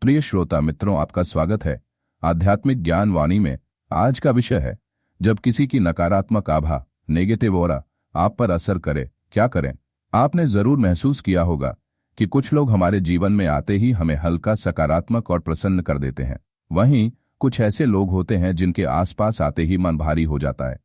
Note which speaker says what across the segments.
Speaker 1: प्रिय श्रोता मित्रों, आपका स्वागत है आध्यात्मिक ज्ञान वाणी में। आज का विषय है, जब किसी की नकारात्मक आभा, नेगेटिव ऑरा आप पर असर करे, क्या करें। आपने जरूर महसूस किया होगा कि कुछ लोग हमारे जीवन में आते ही हमें हल्का, सकारात्मक और प्रसन्न कर देते हैं। वहीं कुछ ऐसे लोग होते हैं जिनके आसपास आते ही मन भारी हो जाता है,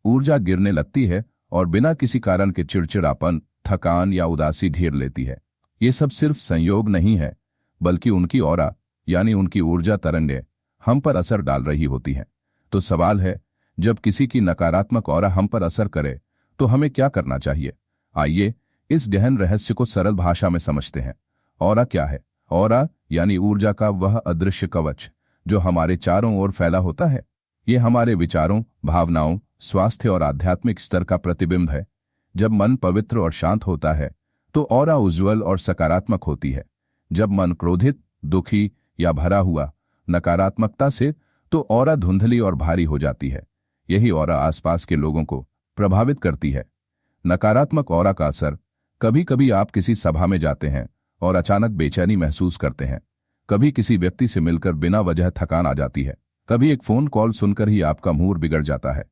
Speaker 1: ऊर्जा गिरने लगती है और बिना किसी कारण के चिड़चिड़ापन, थकान या उदासी घेर लेती है। ये सब सिर्फ संयोग नहीं है, बल्कि उनकी ऑरा यानी उनकी ऊर्जा तरंगें हम पर असर डाल रही होती हैं। तो सवाल है, जब किसी की नकारात्मक ऑरा हम पर असर करे तो हमें क्या करना चाहिए। आइए इस गहन रहस्य को सरल भाषा में समझते हैं। ऑरा क्या है? ऑरा यानी ऊर्जा का वह अदृश्य कवच जो हमारे चारों ओर फैला होता है। ये हमारे विचारों, भावनाओं, स्वास्थ्य और आध्यात्मिक स्तर का प्रतिबिंब है। जब मन पवित्र और शांत होता है तो ऑरा उज्ज्वल और सकारात्मक होती है। जब मन क्रोधित, दुखी या भरा हुआ नकारात्मकता से, तो ऑरा धुंधली और भारी हो जाती है। यही ऑरा आसपास के लोगों को प्रभावित करती है। नकारात्मक ऑरा का असर, कभी कभी आप किसी सभा में जाते हैं और अचानक बेचैनी महसूस करते हैं। कभी किसी व्यक्ति से मिलकर बिना वजह थकान आ जाती है। कभी एक फोन कॉल सुनकर ही आपका मूड बिगड़ जाता है।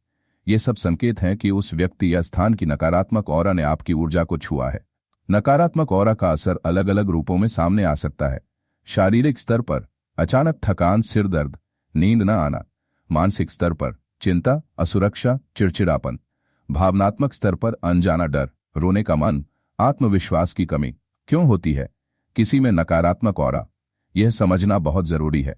Speaker 1: ये सब संकेत हैं कि उस व्यक्ति या स्थान की नकारात्मक ऑरा ने आपकी ऊर्जा को छुआ है। नकारात्मक ऑरा का असर अलग अलग रूपों में सामने आ सकता है। शारीरिक स्तर पर अचानक थकान, सिर दर्द, नींद न आना। मानसिक स्तर पर चिंता, असुरक्षा, चिड़चिड़ापन। भावनात्मक स्तर पर अनजाना डर, रोने का मन, आत्मविश्वास की कमी। क्यों होती है किसी में नकारात्मक ऑरा? यह समझना बहुत जरूरी है।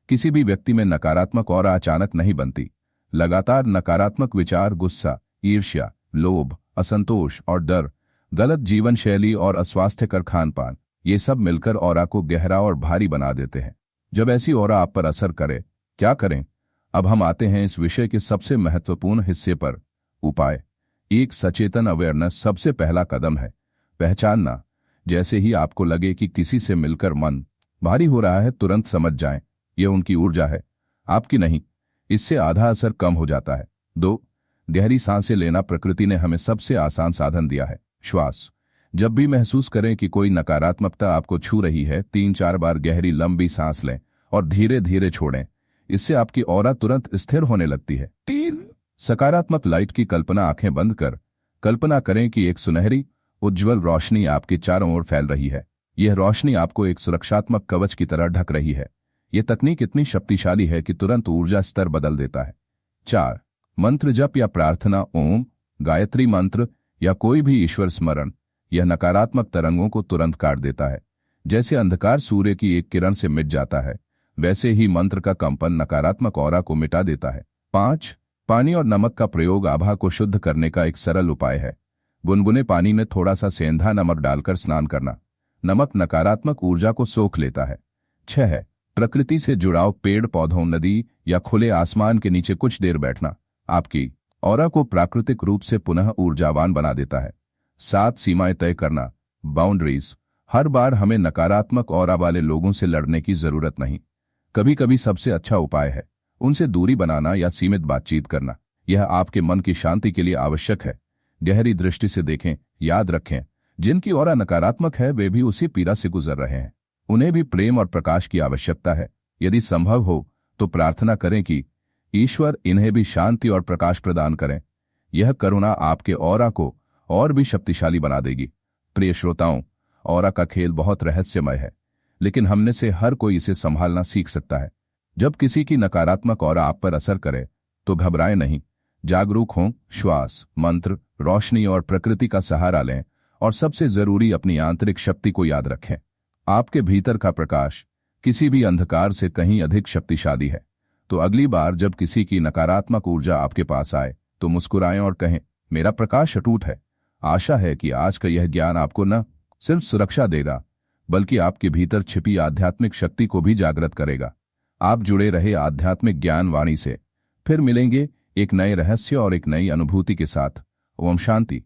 Speaker 1: किसी भी व्यक्ति में नकारात्मक ऑरा अचानक नहीं बनती। लगातार नकारात्मक विचार, गुस्सा, ईर्ष्या, लोभ, असंतोष और डर, गलत जीवन शैली और अस्वास्थ्यकर खान-पान, ये सब मिलकर ऑरा को गहरा और भारी बना देते हैं। जब ऐसी ऑरा आप पर असर करे, क्या करें? अब हम आते हैं इस विषय के सबसे महत्वपूर्ण हिस्से पर, उपाय। एक सचेतन अवेयरनेस सबसे पहला कदम है। पहचानना। जैसे ही आपको लगे कि किसी से मिलकर मन भारी हो रहा है, तुरंत समझ जाएं, यह उनकी ऊर्जा है, आपकी नहीं। इससे आधा असर कम हो जाता है। 2. गहरी सांसें लेना। प्रकृति ने हमें सबसे आसान साधन दिया है, श्वास। जब भी महसूस करें कि कोई नकारात्मकता आपको छू रही है, 3-4 बार गहरी लंबी सांस लें और धीरे धीरे छोड़ें। इससे आपकी ऑरा तुरंत स्थिर होने लगती है। 3. सकारात्मक लाइट की कल्पना। आंखें बंद कर कल्पना करें कि एक सुनहरी, उज्ज्वल रोशनी आपके चारों ओर फैल रही है। यह रोशनी आपको एक सुरक्षात्मक कवच की तरह ढक रही है। यह तकनीक इतनी शक्तिशाली है कि तुरंत ऊर्जा स्तर बदल देता है। 4. मंत्र जप या प्रार्थना। ओम, गायत्री मंत्र या कोई भी ईश्वर स्मरण। यह नकारात्मक तरंगों को तुरंत काट देता है। जैसे अंधकार सूर्य की एक किरण से मिट जाता है, वैसे ही मंत्र का कंपन नकारात्मक ऑरा को मिटा देता है। 5. पानी और नमक का प्रयोग। आभा को शुद्ध करने का एक सरल उपाय है। गुनगुने पानी में थोड़ा सा सेंधा नमक डालकर स्नान करना। नमक नकारात्मक ऊर्जा को सोख लेता है। 6. प्रकृति से जुड़ाव। पेड़ पौधों, नदी या खुले आसमान के नीचे कुछ देर बैठना आपकी ऑरा को प्राकृतिक रूप से पुनः ऊर्जावान बना देता है। 7. सीमाएं तय करना, बाउंड्रीज। हर बार हमें नकारात्मक ऑरा वाले लोगों से लड़ने की जरूरत नहीं। कभी कभी सबसे अच्छा उपाय है उनसे दूरी बनाना या सीमित बातचीत करना। यह आपके मन की शांति के लिए आवश्यक है। गहरी दृष्टि से देखें। याद रखें, जिनकी ऑरा नकारात्मक है वे भी उसी पीड़ा से गुजर रहे हैं। उन्हें भी प्रेम और प्रकाश की आवश्यकता है। यदि संभव हो तो प्रार्थना करें कि ईश्वर इन्हें भी शांति और प्रकाश प्रदान करें। यह करुणा आपके ऑरा को और भी शक्तिशाली बना देगी। प्रिय श्रोताओं, ऑरा का खेल बहुत रहस्यमय है, लेकिन हमने से हर कोई इसे संभालना सीख सकता है। जब किसी की नकारात्मक ऑरा आप पर असर करे तो घबराएं नहीं। जागरूक हों, श्वास, मंत्र, रोशनी और प्रकृति का सहारा लें, और सबसे जरूरी अपनी आंतरिक शक्ति को याद रखें। आपके भीतर का प्रकाश किसी भी अंधकार से कहीं अधिक शक्तिशाली है। तो अगली बार जब किसी की नकारात्मक ऊर्जा आपके पास आए तो मुस्कुराएं और कहें, मेरा प्रकाश अटूट है। आशा है कि आज का यह ज्ञान आपको न सिर्फ सुरक्षा देगा, बल्कि आपके भीतर छिपी आध्यात्मिक शक्ति को भी जागृत करेगा। आप जुड़े रहे आध्यात्मिक ज्ञान वाणी से। फिर मिलेंगे एक नए रहस्य और एक नई अनुभूति के साथ। ओम शांति।